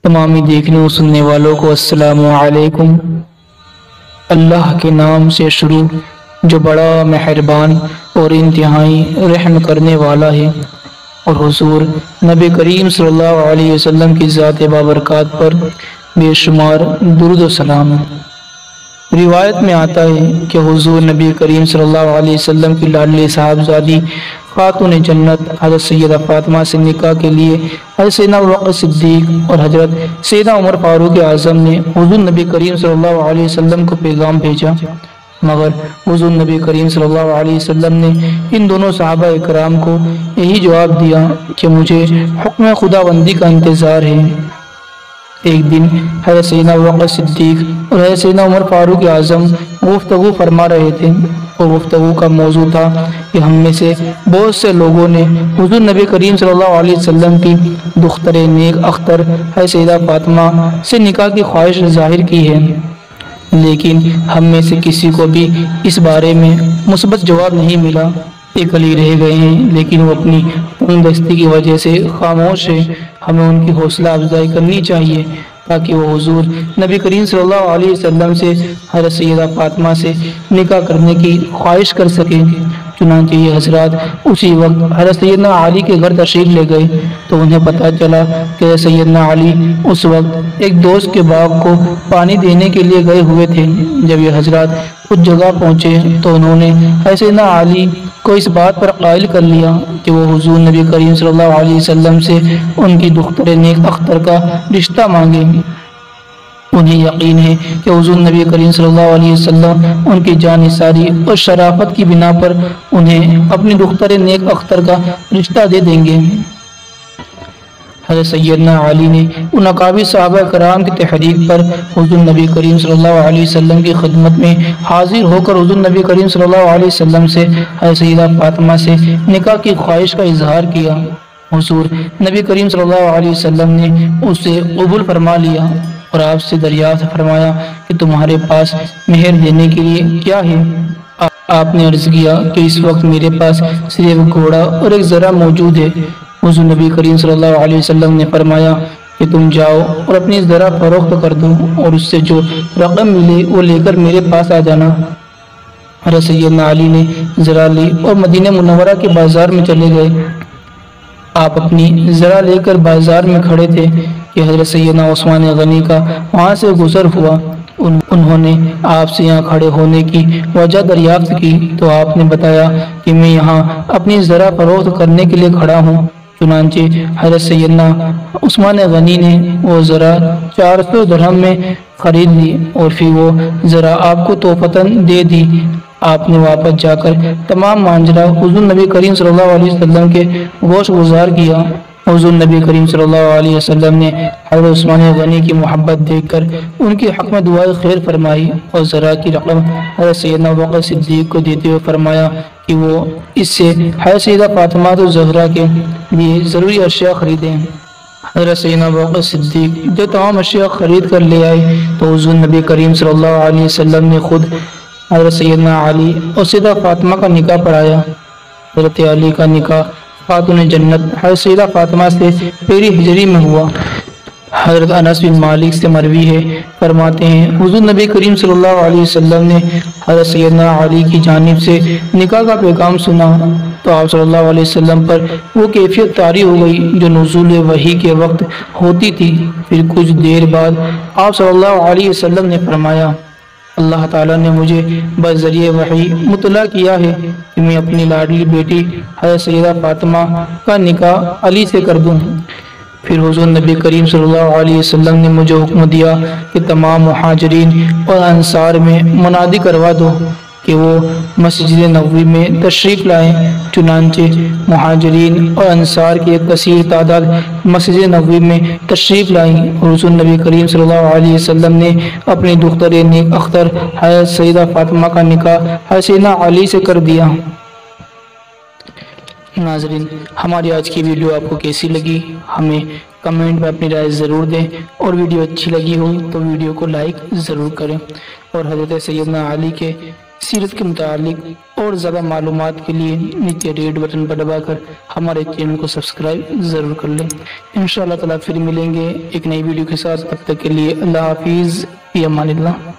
تمامی دیکھنے و سننے والوں کو السلام علیکم۔ اللہ کے نام سے شروع جو بڑا مہربان اور انتہائی رحم کرنے والا ہے، اور حضور نبی کریم صلی اللہ علیہ وسلم کی ذات بابرکات پر بے شمار درود و سلام۔ روایت میں آتا ہے کہ حضور نبی کریم صلی اللہ علیہ وسلم کی لاڈلی صاحبزادی خاتون جنت حضرت سیدہ فاطمہ سے نکاح کے لیے حضرت سیدنا ابوبکر صدیق اور حضرت سیدنا عمر فاروق اعظم نے حضور نبی کریم صلی اللہ علیہ وسلم کو پیغام بھیجا، مگر حضور نبی کریم صلی اللہ علیہ وسلم نے ان دونوں صحابہ اکرام کو یہی جواب دیا کہ مجھے حکم خداوندی کا انتظار ہے۔ ایک دن حضرت سیدنا ابوبکر صدیق اور حضرت سیدنا عمر فاروق اعظم گفتگو فرما رہے تھے، اور گفتگو کا موضوع تھا کہ ہم میں سے بہت سے لوگوں نے حضور نبی کریم صلی اللہ علیہ وسلم کی دختر نیک اختر حضرت سیدہ فاطمہ سے نکاح کی خواہش ظاہر کی ہے، لیکن ہم میں سے کسی کو بھی اس بارے میں مثبت جواب نہیں ملا۔ ایک علی رہ گئے ہیں، لیکن وہ اپنی تنگ دستی کی وجہ سے خاموش ہے۔ ہمیں ان کی حوصلہ افزائی کرنی چاہیے تاکہ وہ حضور نبی کریم صلی اللہ علیہ وسلم سے حضرت سیدہ فاطمہ سے نکاح کرنے کی خواہش کر سکیں۔ چنانچہ یہ حضرات اسی وقت حضرت سیدنا علی کے گھر تشریف لے گئے، تو انہیں پتہ چلا کہ حضرت سیدنا علی اس وقت ایک دوست کے باغ کو پانی دینے کے لیے گئے ہوئے تھے۔ جب یہ حضرات اس جگہ پہنچے تو انہوں نے حضرت سیدنا علی کو اس بات پر قائل کر لیا کہ وہ حضور نبی کریم صلی اللہ علیہ وسلم سے ان کی دختر نیک اختر کا رشتہ مانگے۔ انہیں یقین ہے کہ حضور نبی کریم صلی اللہ علیہ وسلم ان کی جانثاری اور شرافت کی بنا پر انہیں اپنی دختر نیک اختر کا رشتہ دے دیں گے۔ حضرت سیدنا علی نے ان اکابر صحابہ کرام کی تحریک پر حضور نبی کریم صلی اللہ علیہ وسلم کی خدمت میں حاضر ہو کر حضور نبی کریم صلی اللہ علیہ وسلم سے حضرت سیدہ فاطمہ سے نکاح کی خواہش کا اظہار کیا۔ حضور نبی کریم صلی اللہ علیہ وسلم نے اسے قبول فرما لیا اور آپ سے دریافت فرمایا کہ تمہارے پاس مہر دینے کے لیے کیا ہے؟ آپ نے عرض کیا کہ اس وقت میرے پاس صرف گھوڑا اور ایک ذرہ موجود ہے۔ حضور نبی کریم صلی اللہ علیہ وسلم نے فرمایا کہ تم جاؤ اور اپنی ذرہ فروخت کر دو اور اس سے جو رقم ملے وہ لے کر میرے پاس آ جانا۔ حضرت سیدنا علی نے ذرہ لی اور مدینہ منورہ کے بازار میں چلے گئے۔ آپ اپنی ذرہ لے کر بازار میں کھڑے تھے کہ حضرت سیدنا عثمان غنی کا وہاں سے گزر ہوا۔ انہوں نے آپ سے یہاں کھڑے ہونے کی وجہ دریافت کی تو آپ نے بتایا کہ میں یہاں اپنی ذرہ فروخت کرنے کے لیے کھڑا ہوں۔ چنانچہ حضرت سیدنا عثمان غنی نے وہ ذرہ 400 درہم میں خرید لی اور پھر وہ ذرہ آپ کو تحفتاً دے دی۔ آپ نے واپس جا کر تمام ماجرا حضور نبی کریم صلی اللہ علیہ وسلم کے گوش گزار کیا۔ حضور نبی کریم صلی اللہ علیہ وسلم نے حضرت عثمان غنی کی محبت دیکھ کر ان کی حق میں دعائے خیر فرمائی اور ذرہ کی رقم حضرت سیدنا ابوبکر صدیق کو دیتے ہوئے فرمایا کہ وہ اس سے حضرت سیدہ فاطمہ الزہرا کے لیے ضروری اشیاء خریدیں۔ حضرت سیدنا ابوبکر صدیق جو تمام اشیاء خرید کر لے آئے تو حضور نبی کریم صلی اللہ علیہ وسلم نے خود حضرت سیدنا علی اور سیدہ فاطمہ کا نکاح پڑھایا۔ حضرت علی کا نکاح خاتون جنت حضرت سیدہ فاطمہ سے پہلی ہجری میں ہوا۔ حضرت انس بن مالک سے مروی ہے، فرماتے ہیں حضور نبی کریم صلی اللہ علیہ وسلم نے حضرت سیدنا علی کی جانب سے نکاح کا پیغام سنا تو آپ صلی اللہ علیہ وسلم پر وہ کیفیت طاری ہو گئی جو نزول وحی کے وقت ہوتی تھی۔ پھر کچھ دیر بعد آپ صلی اللہ علیہ وسلم نے فرمایا اللہ تعالیٰ نے مجھے بذریعہ وحی مطلع کیا ہے کہ میں اپنی لاڈلی بیٹی حضرت سیدہ فاطمہ کا نکاح علی سے کر دوں۔ پھر حضور نبی کریم صلی اللہ علیہ وسلم نے مجھے حکم دیا کہ تمام مہاجرین اور انصار میں منادی کروا دو کہ وہ مسجد نبوی میں تشریف لائیں۔ چنانچہ مہاجرین اور انصار کی ایک کثیر تعداد مسجد نبوی میں تشریف لائیں اور حضور نبی کریم صلی اللہ علیہ وسلم نے اپنی دختر نیک اختر حضرت سیدہ فاطمہ کا نکاح حضرت سیدنا علی سے کر دیا۔ ناظرین، ہماری آج کی ویڈیو آپ کو کیسی لگی ہمیں کمنٹ میں اپنی رائے ضرور دیں، اور ویڈیو اچھی لگی ہو تو ویڈیو کو لائک ضرور کریں اور حضرت سیدنا علی کے سیرت کے متعلق اور زیادہ معلومات کے لیے نیچے ریڈ بٹن پر دبا کر ہمارے چینل کو سبسکرائب ضرور کر لیں۔ انشاءاللہ تعالیٰ پھر ملیں گے ایک نئی ویڈیو کے ساتھ، تب تک کے لیے اللہ حافظ، فی امان اللہ۔